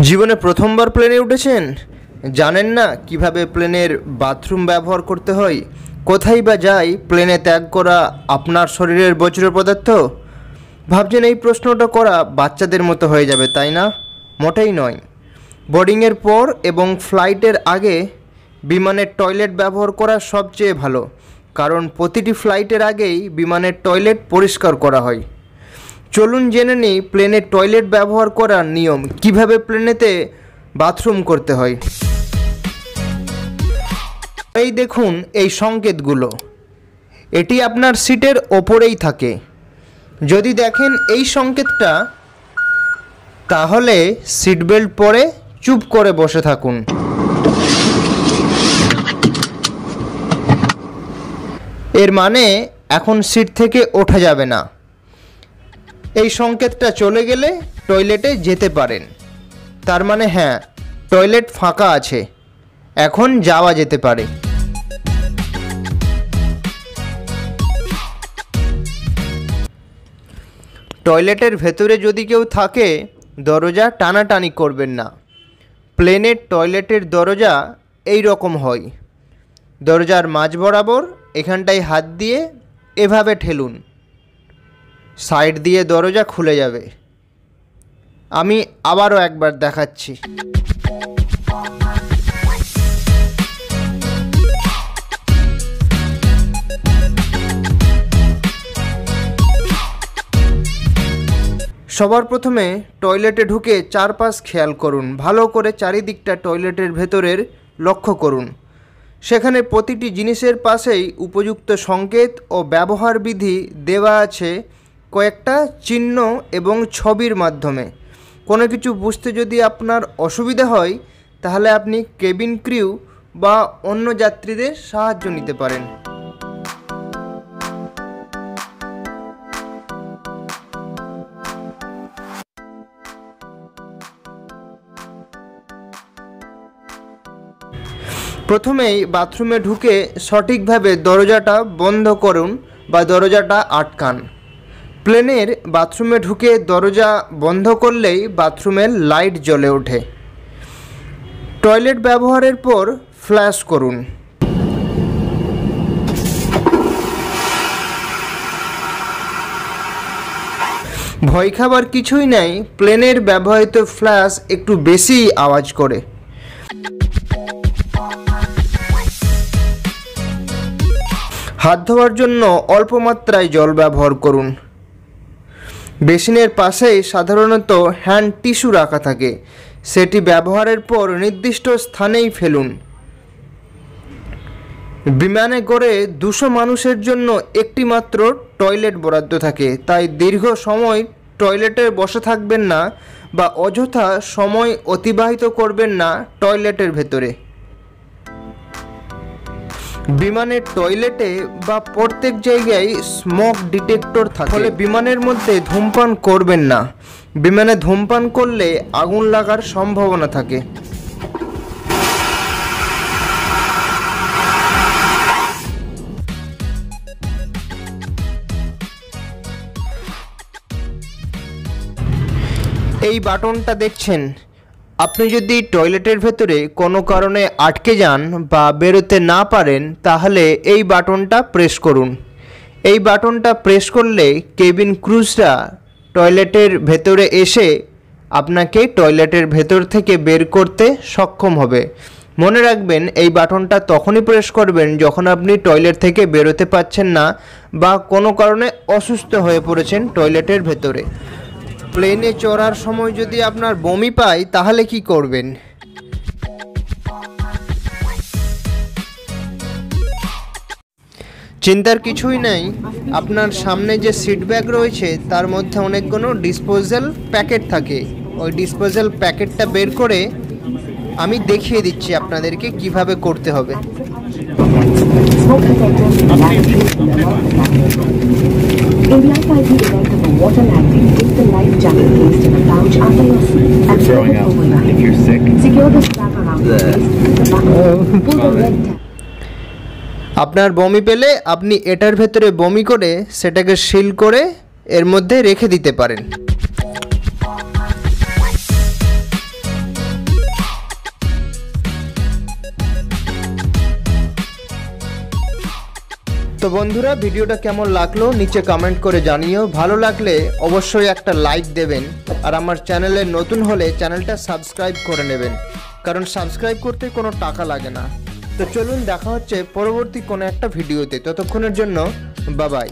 জীবনে প্রথমবার প্লেনে উঠেছেন, জানেন না কিভাবে প্লেনের বাথরুম ব্যবহার করতে হয়? কোথায় বা যায় প্লেনে ত্যাগ করা আপনার শরীরের বজ্র পদার্থ? ভাবছেন এই প্রশ্নটা করা বাচ্চাদের মতো হয়ে যাবে, তাই না? মোটেই নয়। বোর্ডিংয়ের পর এবং ফ্লাইটের আগে বিমানের টয়লেট ব্যবহার করা সবচেয়ে ভালো, কারণ প্রতিটি ফ্লাইটের আগেই বিমানের টয়লেট পরিষ্কার করা হয়। চলুন জেনে নিই প্লেনে টয়লেট ব্যবহার করার নিয়ম, কিভাবে প্লেনেতে বাথরুম করতে হয়। এই দেখুন এই সংকেতগুলো, এটি আপনার সিটের ওপরেই থাকে। যদি দেখেন এই সংকেতটা, তাহলে সিট বেল্ট পরে চুপ করে বসে থাকুন। এর মানে এখন সিট থেকে ওঠা যাবে না। এই সংকেতটা চলে গেলে টয়লেটে যেতে পারেন, তার মানে হ্যাঁ, টয়লেট ফাঁকা আছে, এখন যাওয়া যেতে পারে। টয়লেটের ভেতরে যদি কেউ থাকে, দরজা টানাটানি করবেন না। প্লেনের টয়লেটের দরজা এই রকম হয়। দরজার মাঝ বরাবর এখানটায় হাত দিয়ে এভাবে ঠেলুন, সাইড দিয়ে দরজা খুলে যাবে। আমি আবারও একবার দেখাচ্ছি। সবার প্রথমে টয়লেটে ঢুকে চারপাশ খেয়াল করুন, ভালো করে চারিদিকটা টয়লেটের ভেতরের লক্ষ্য করুন। সেখানে প্রতিটি জিনিসের পাশেই উপযুক্ত সংকেত ও ব্যবহার বিধি দেওয়া আছে কয়েকটা চিহ্ন এবং ছবির মাধ্যমে। কোনো কিছু বুঝতে যদি আপনার অসুবিধা হয়, তাহলে আপনি কেবিন ক্রিউ বা অন্য যাত্রীদের সাহায্য নিতে পারেন। প্রথমেই বাথরুমে ঢুকে সঠিকভাবে দরজাটা বন্ধ করুন বা দরজাটা আটকান। প্লেনের বাথরুমে ঢুকে দরজা বন্ধ করলেই বাথরুমের লাইট জ্বলে ওঠে। টয়লেট ব্যবহারের পর ফ্ল্যাশ করুন। ভয় খাবার কিছুই নাই, প্লেনের ব্যবহৃত ফ্ল্যাশ একটু বেশি আওয়াজ করে। হাত ধোয়ার জন্য অল্প মাত্রায় জল ব্যবহার করুন। বেসিনের পাশেই সাধারণত হ্যান্ড টিস্যু রাখা থাকে, সেটি ব্যবহারের পর নির্দিষ্ট স্থানেই ফেলুন। বিমানে করে 200 মানুষের জন্য একটি মাত্র টয়লেট বরাদ্দ থাকে, তাই দীর্ঘ সময় টয়লেটে বসে থাকবেন না বা অযথা সময় অতিবাহিত করবেন না টয়লেটের ভেতরে। বিমানের টয়লেটে বা প্রত্যেক জায়গায় স্মোক ডিটেক্টর থাকে, ফলে বিমানের মধ্যে ধূমপান করবেন না। বিমানে ধূমপান করলে আগুন লাগার সম্ভাবনা থাকে। এই বাটনটা দেখছেন, আপনি যদি টয়লেটের ভেতরে কোনো কারণে আটকে যান বা বেরোতে না পারেন, তাহলে এই বাটনটা প্রেস করুন। এই বাটনটা প্রেস করলে কেবিন ক্রুজরা টয়লেটের ভেতরে এসে আপনাকে টয়লেটের ভেতর থেকে বের করতে সক্ষম হবে। মনে রাখবেন, এই বাটনটা তখনই প্রেস করবেন যখন আপনি টয়লেট থেকে বেরোতে পারছেন না বা কোনো কারণে অসুস্থ হয়ে পড়েছেন টয়লেটের ভেতরে। প্লেনে চড়ার সময় যদি আপনার বমি পায়, তাহলে কি করবেন? চিন্তার কিছুই নাই, আপনার সামনে যে সিট ব্যাগ রয়েছে তার মধ্যে অনেকগুলো ডিসপোজাল প্যাকেট থাকে। ওই ডিসপোজাল প্যাকেটটা বের করে আমি দেখিয়ে দিচ্ছি আপনাদেরকে কিভাবে করতে হবে। In life I do event of a water landing, take the life jacket placed in a pouch under your seat and throw it over your head. If you're sick, secure the strap around your waist with the back. Pull the red tab. আপনার বমি পেলে আপনি এটার ভেতরে বমি করে সেটাকে seal করে এর মধ্যে রেখে দিতে পারেন। তো বন্ধুরা, ভিডিওটা কেমন লাগলো নিচে কমেন্ট করে জানিও। ভালো লাগলে অবশ্যই একটা লাইক দেবেন, আর আমার চ্যানেলে নতুন হলে চ্যানেলটা সাবস্ক্রাইব করে নেবেন, কারণ সাবস্ক্রাইব করতে কোনো টাকা লাগে না। তো চলুন, দেখা হচ্ছে পরবর্তী কোনো একটা ভিডিওতে। ততক্ষণের জন্য বাই বাই।